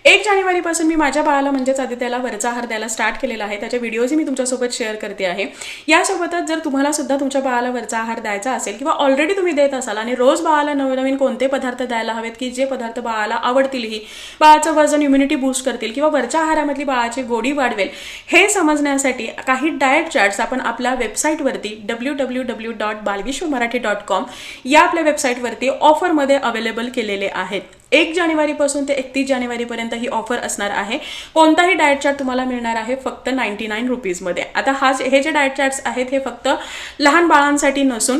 1 जानेवारीपासून मी माझ्या बाळाला म्हणजेच आदित्याला वरचा आहार द्यायला स्टार्ट केलेला आहे. त्याचे व्हिडिओजही मी तुमच्यासोबत शेअर करते आहे. यासोबतच जर तुम्हाला सुद्धा तुमच्या बाळाला वरचा आहार द्यायचा असेल किंवा ऑलरेडी तुम्ही देत असाल आणि रोज बाळाला नवनवीन कोणते पदार्थ द्यायला हवेत की जे पदार्थ बाळाला आवडतीलही, बाळाचं वजन इम्युनिटी बूस्ट करतील किंवा वरच्या आहारामधली बाळाची गोडी वाढवेल, हे समजण्यासाठी काही डाएट चार्ट्स आपण आपल्या वेबसाईटवरती www.balvishwamarathi.com या आपल्या वेबसाईटवरती ऑफरमध्ये अवेलेबल केलेले आहेत. 1 जानेवारीपासून ते 31 जानेवारीपर्यंत ही ऑफर असणार आहे. कोणताही डाएट चार्ट तुम्हाला मिळणार आहे फक्त 99 रुपीजमध्ये. आता हे जे डाएट चार्ट्स आहेत हे फक्त लहान बाळांसाठी नसून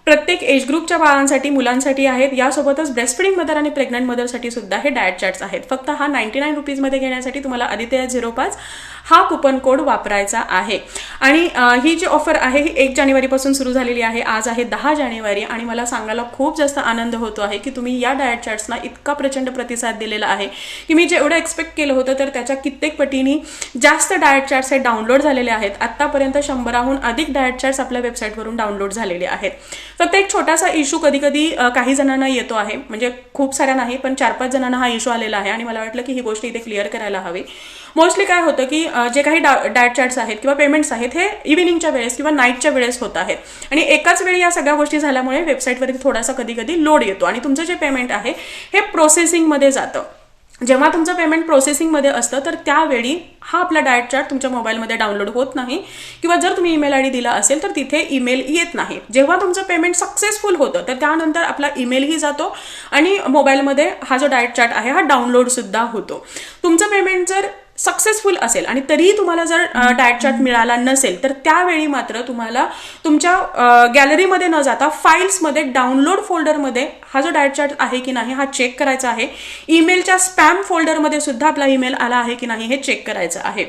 प्रत्येक एज ग्रुपच्या बाळांसाठी, मुलांसाठी आहेत. यासोबतच ब्रेस्टफीडिंग मदर आणि प्रेग्नंट मदरसाठी सुद्धा हे डाएट चार्ट्स आहेत. फक्त हा 99 रुपीजमध्ये घेण्यासाठी तुम्हाला आदित्य 05 हा कुपन कोड वापरायचा आहे. आणि ही जी ऑफर आहे ही 1 जानेवारीपासून सुरू झालेली आहे. आज आहे 10 जानेवारी आणि मला सांगायला खूप जास्त आनंद होतो आहे की तुम्ही या डाएट चार्ट्सना इतका प्रचंड प्रतिसाद दिलेला आहे की मी जेवढं एक्सपेक्ट केलं होतं तर त्याच्या कित्येक पटीने जास्त डाएट चार्ट्स हे डाउनलोड झालेले आहेत. आत्तापर्यंत 100हून अधिक डाएट चार्ट्स आपल्या वेबसाईटवरून डाउनलोड झालेले आहेत. फक्त एक छोटासा इश्यू कधी कधी काही जणांना येतो आहे, म्हणजे खूप साऱ्या नाही पण 4-5 जणांना हा इश्यू आलेला आहे आणि मला वाटलं की ही गोष्ट इथे क्लिअर करायला हवी. मोस्टली काय होतं की जे काही डाएट चार्ट्स आहेत किंवा पेमेंट्स आहेत हे इव्हिनिंगच्या वेळेस किंवा नाईटच्या वेळेस होत आहेत आणि एकाच वेळी या सगळ्या गोष्टी झाल्यामुळे वेबसाईटवरती थोडासा कधी कधी लोड येतो आणि तुमचं जे पेमेंट आहे हे प्रोसेसिंगमध्ये जातं. जेव्हा तुमचं पेमेंट प्रोसेसिंगमध्ये असतं तर त्यावेळी हा आपला डाएट चार्ट तुमच्या मोबाईलमध्ये डाउनलोड होत नाही किंवा जर तुम्ही ईमेल आयडी दिला असेल तर तिथे ईमेल येत नाही. जेव्हा तुमचं पेमेंट सक्सेसफुल होतं तर त्यानंतर आपला ईमेलही जातो आणि मोबाईलमध्ये हा जो डाएट चार्ट आहे हा डाउनलोड सुद्धा होतो. तुमचं पेमेंट जर सक्सेसफुल असेल आणि तरीही तुम्हाला जर डाएट चार्ट मिळाला नसेल तर त्यावेळी मात्र तुम्हाला तुमच्या गॅलरीमध्ये न जाता फाईल्समध्ये डाउनलोड फोल्डरमध्ये हा जो डाएट चार्ट आहे की नाही हा चेक करायचा आहे. ईमेलच्या स्पॅम फोल्डरमध्ये सुद्धा आपला ईमेल आला आहे की नाही हे चेक करायचं आहे.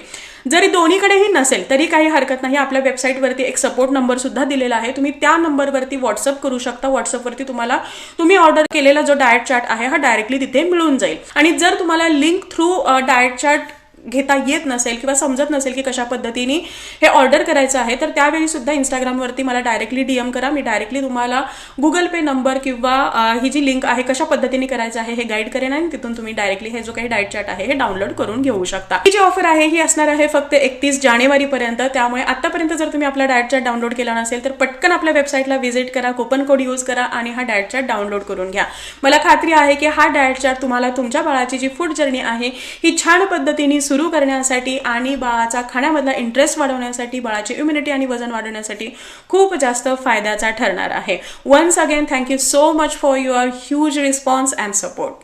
जरी दोन्हीकडेही नसेल तरी काही हरकत नाही. आपल्या वेबसाईटवरती एक सपोर्ट नंबर सुद्धा दिलेला आहे. तुम्ही त्या नंबरवरती व्हॉट्सअप करू शकता. व्हॉट्सअपवरती तुम्ही ऑर्डर केलेला जो डाएट चार्ट आहे हा डायरेक्टली तिथे मिळून जाईल. आणि जर तुम्हाला लिंक थ्रू डाएट चार्ट घेता येत नसेल किंवा समजत नसेल की कशा पद्धतीने हे ऑर्डर करायचं आहे तर त्यावेळी सुद्धा इंस्टाग्रामवरती मला डायरेक्टली DM करा. मी डायरेक्टली तुम्हाला गुगल पे नंबर किंवा ही जी लिंक आहे कशा पद्धतीने करायचं आहे हे गाईड करेन आणि तिथून तुम्ही डायरेक्टली हे जो काही डाएट चार्ट आहे हे डाउनलोड करून घेऊ शकता. ही जी ऑफर आहे ही असणार आहे फक्त 31 जानेवारीपर्यंत. त्यामुळे आतापर्यंत जर तुम्ही आपला डाएट चार्ट डाउनलोड केला नसेल तर पटकन आपल्या वेबसाईटला व्हिजिट करा, कुपन कोड यूज करा आणि हा डाएट चार्ट डाउनलोड करून घ्या. मला खात्री आहे की हा डाएट चार्ट तुम्हाला तुमच्या बाळाची जी फूड जर्नी आहे ही छान पद्धतीने सुरू करण्यासाठी आणि बाळाचा खाण्यामधला इंटरेस्ट वाढवण्यासाठी, बाळाची इम्युनिटी आणि वजन वाढवण्यासाठी खूप जास्त फायद्याचा ठरणार आहे. Once again thank you so much for your huge response and support.